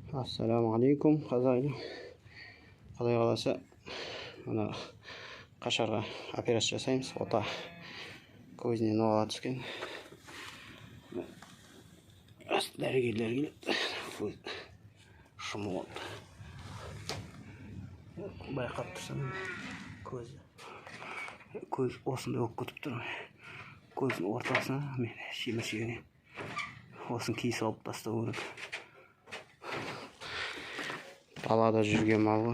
Assalomu alaykum qazoyli. Xudo xolasa mana Qashqarga operatsiya jasaymiz. Ota ko'zini nog'a tushgan. Dәрігерлерге көз шымылып байқап тұрсам көз осындай болып кетіп тұр. Көздің ортасына мен шеміршегіне осын киіс алып тастау керек. Далада жүрген малы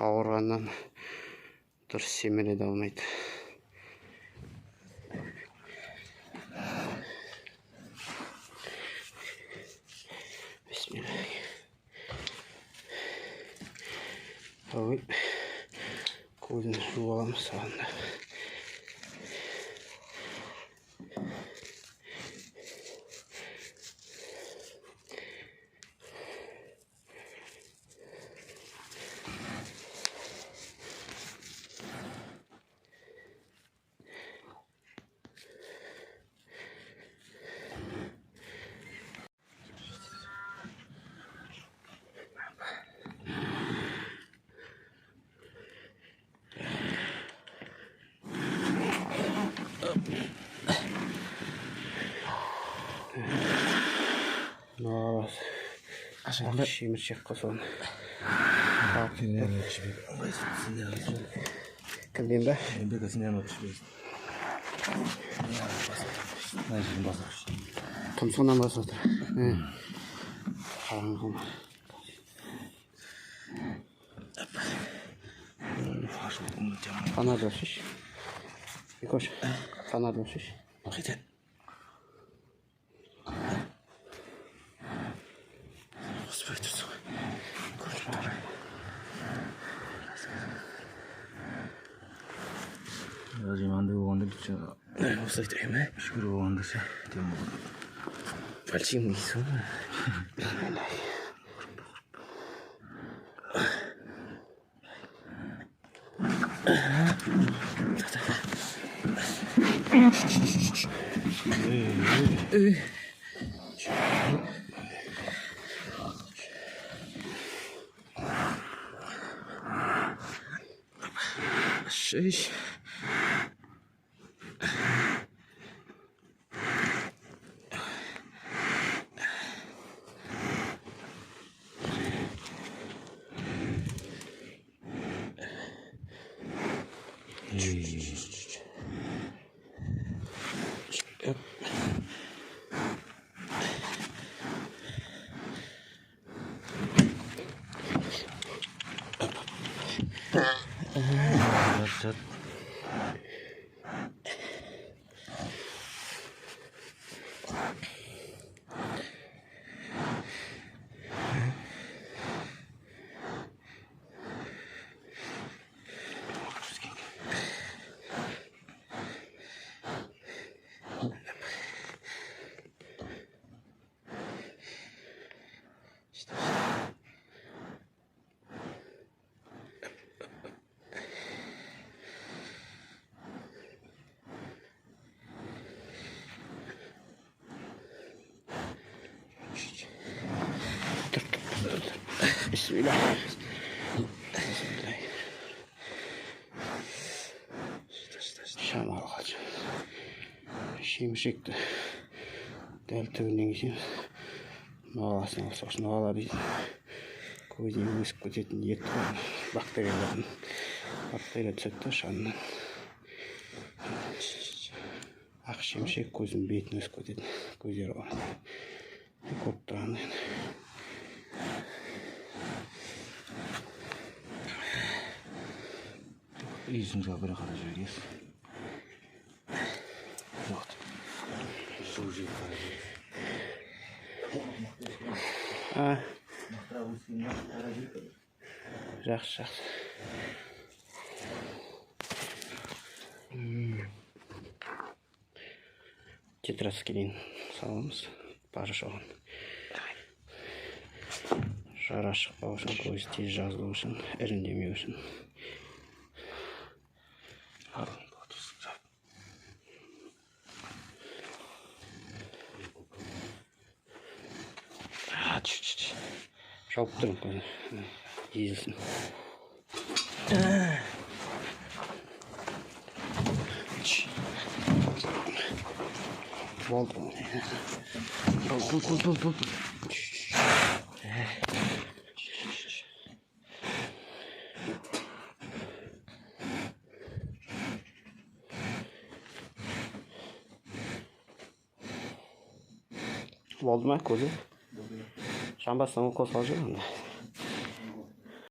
ауырғаннан дұрыс семіре де алмайды. Ой, көзін жуып аламыз сағында. Aşağıda şemir koson. Kaldığında tam sondan basıldı. Kanar döşüş. Bir koş. Kanar döşüş. Razimanda uğrandı bütçe. Olsa gidelim he. Şükür uğrandıysa. Tamam. Falçayım mıyız? Şiş. Bismillah. Şam ağacı. Şimşekti. Deltövünden geçen. Mağasına alsak mağalar değil. Көзіне өсіп кететін ет бактерияларын бактерия түседі шанынан. Ақ шемшек көздің бетін өсіп кететін көздері бар. Көп тұрған. Yüzümüze bir kadar жүргіз. Жоқ. Су жеп Жақсы. Тетрадскиден саламыз. Бары жоғын. Жара шықпау үшін, көз тез жазылу үшін, іріндемеу үшін. Şapıp durun koyun. Yiyilsin. Oldu. Bul. Oldu mu kozu? Şambastan o koz alacağım da.